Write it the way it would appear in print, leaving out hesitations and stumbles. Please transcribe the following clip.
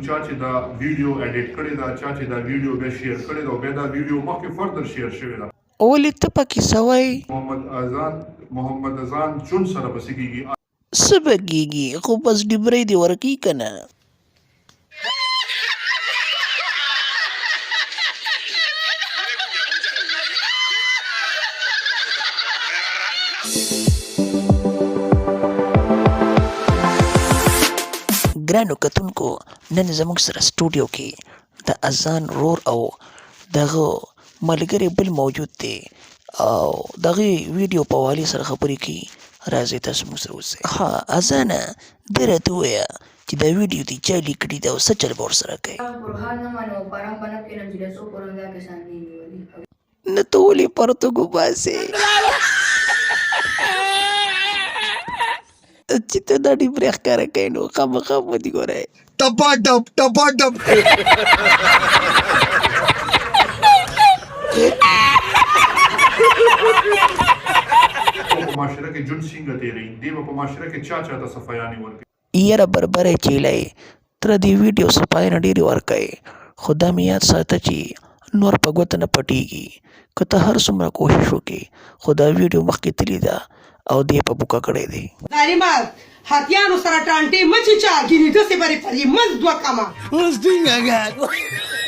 چا چې دا ویډیو اډیټ کړی دا چا چې دا ویډیو بیا شیر کړی دا بیا دا ویډیو مخکې فردر شیر شوی دا ولې ته پکې سوی محمد اذان چون سره پسې کېږي څه به کېږي خو بس ډبرې دې ورکړي که نه ګرانو کتونکو نن زموږ سره سټوډیو کې د اذان رور او دغه ملګری بل موجود دی او دغه ویډیو په حوالې سره خبرې کوي راځئ تاسو موږ سره اوسئ ها اذانه ده راته ووایه چې دا ویډیو دې چا لیک کړي ده او څه چل به ورسره کوي نه ته ولې پرتوګ وباسې چې ته دا ډېبرې ښکاره کوې نو خامخا به دې ګورئ टपाटप टपाटप په معاشره کې جون څنګه تېري دی په معاشره کې چا ته صفایانې ورکوي یاره بربری چیلی تر دې ویډیو صفایانه ډېرې ورکوي خو دا مې یاد ساته چې نور په ګوته نه پټېږي که ته هر څومره کوشش وکړې خو دا ویډیو مخکې تللي ده او دې په بوکه کړی دی ظالمان هاتیانو سره ټانټې مچې چا ګینې داسې برې پرې مز دوه کمه Hosting again.